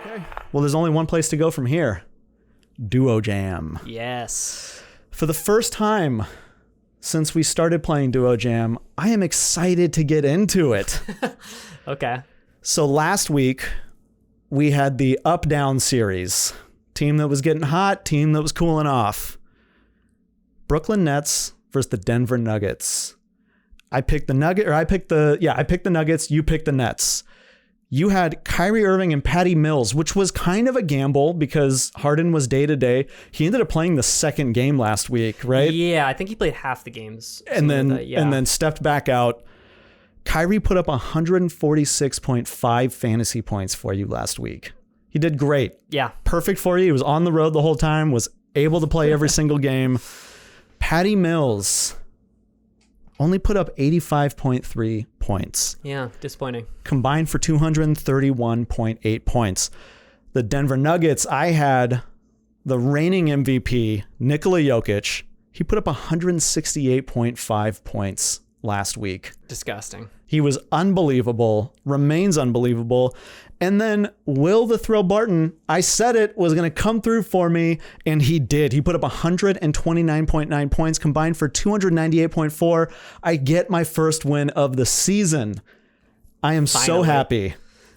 Okay. Well, there's only one place to go from here. Duo Jam. Yes. For the first time since we started playing Duo Jam, I am excited to get into it. Okay. So last week, we had the up-down series. Team that was getting hot, team that was cooling off. Brooklyn Nets versus the Denver Nuggets. I picked the Nuggets, you picked the Nets. You had Kyrie Irving and Patty Mills, which was kind of a gamble because Harden was day-to-day. He ended up playing the second game last week, right? Yeah, I think he played half the games. And then stepped back out. Kyrie put up 146.5 fantasy points for you last week. He did great. Yeah. Perfect for you. He was on the road the whole time, was able to play every single game. Patty Mills only put up 85.3 points. Yeah, disappointing. Combined for 231.8 points. The Denver Nuggets, I had the reigning MVP, Nikola Jokic. He put up 168.5 points last week. Disgusting. He was unbelievable, remains unbelievable. And then Will the Thrill Barton, I said it was going to come through for me, and he did. He put up 129.9 points, combined for 298.4. I get my first win of the season. I am so happy.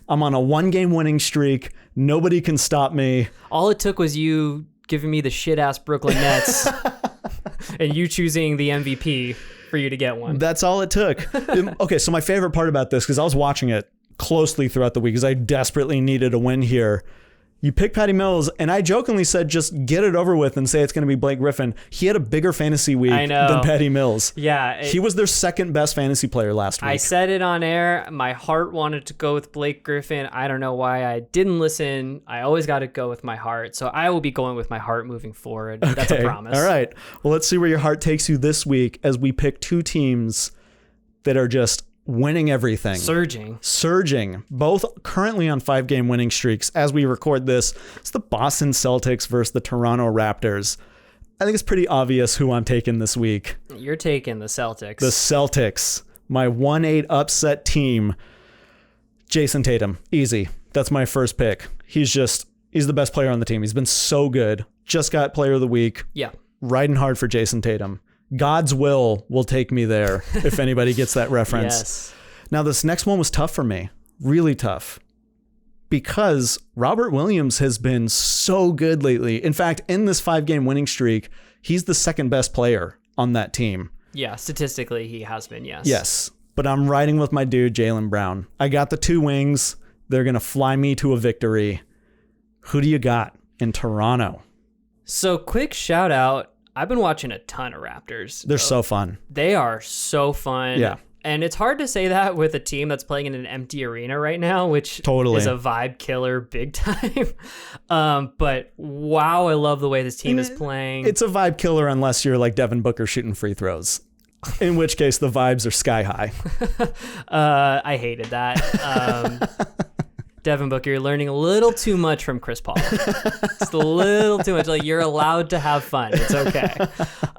I'm on a one-game winning streak. Nobody can stop me. All it took was you giving me the shit-ass Brooklyn Nets and you choosing the MVP for you to get one. That's all it took. Okay, so my favorite part about this, because I was watching it closely throughout the week because I desperately needed a win here. You pick Patty Mills, and I jokingly said, just get it over with and say it's going to be Blake Griffin. He had a bigger fantasy week than Patty Mills. Yeah. He was their second best fantasy player last week. I said it on air. My heart wanted to go with Blake Griffin. I don't know why I didn't listen. I always got to go with my heart. So I will be going with my heart moving forward. Okay. That's a promise. All right. Well, let's see where your heart takes you this week as we pick two teams that are just winning everything. Surging. Both currently on 5-game winning streaks. As we record this, it's the Boston Celtics versus the Toronto Raptors. I think it's pretty obvious who I'm taking this week. You're taking the Celtics. The Celtics. My 1-8 upset team. Jason Tatum. Easy. That's my first pick. He's the best player on the team. He's been so good. Just got player of the week. Yeah. Riding hard for Jason Tatum. God's will take me there, if anybody gets that reference. Yes. Now, this next one was tough for me. Really tough. Because Robert Williams has been so good lately. In fact, in this 5-game winning streak, he's the second best player on that team. Yeah, statistically, he has been, yes. Yes. But I'm riding with my dude, Jaylen Brown. I got the 2 wings. They're going to fly me to a victory. Who do you got in Toronto? So, quick shout out. I've been watching a ton of Raptors. They're so fun. They are so fun. Yeah. And it's hard to say that with a team that's playing in an empty arena right now, which totally is a vibe killer big time. But wow, I love the way this team is playing. It's a vibe killer unless you're like Devin Booker shooting free throws. In which case the vibes are sky high. I hated that. Devin Booker, you're learning a little too much from Chris Paul. Just a little too much. Like, you're allowed to have fun. It's okay.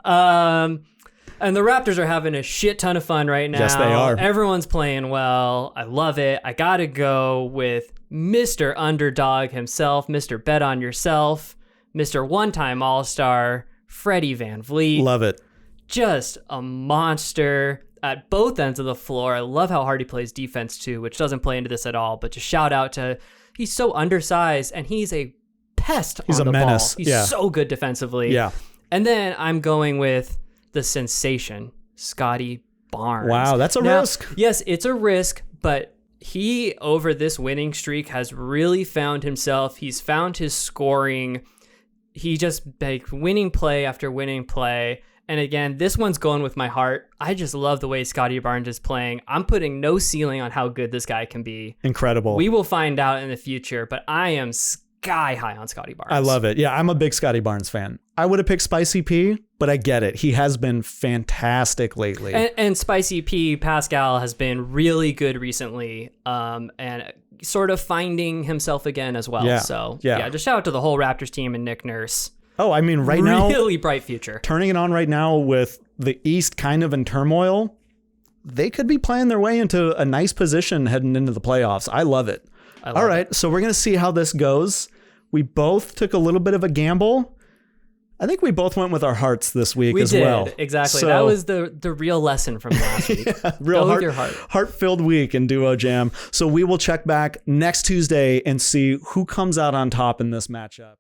And the Raptors are having a shit ton of fun right now. Yes, they are. Everyone's playing well. I love it. I got to go with Mr. Underdog himself, Mr. Bet on Yourself, Mr. One-Time All-Star, Freddie VanVleet. Love it. Just a monster at both ends of the floor. I love how hard he plays defense too, which doesn't play into this at all. But just shout out to, he's so undersized and he's a pest on the ball. He's a menace. He's so good defensively. Yeah. And then I'm going with the sensation, Scotty Barnes. Wow, that's a risk. Yes, it's a risk, but he, over this winning streak, has really found himself. He's found his scoring. He just winning play after winning play. And again, this one's going with my heart. I just love the way Scotty Barnes is playing. I'm putting no ceiling on how good this guy can be. Incredible. We will find out in the future, but I am sky high on Scotty Barnes. I love it. Yeah, I'm a big Scotty Barnes fan. I would have picked Spicy P, but I get it. He has been fantastic lately. And Spicy P, Pascal, has been really good recently, and sort of finding himself again as well. Yeah. So, yeah, just shout out to the whole Raptors team and Nick Nurse. Oh, I mean, right now, really bright future. Turning it on right now with the East kind of in turmoil, they could be playing their way into a nice position heading into the playoffs. I love it. All right. So we're going to see how this goes. We both took a little bit of a gamble. I think we both went with our hearts this week as well. Exactly. So, that was the real lesson from last week. Real Go with your heart. Heart-filled week in Duo Jam. So we will check back next Tuesday and see who comes out on top in this matchup.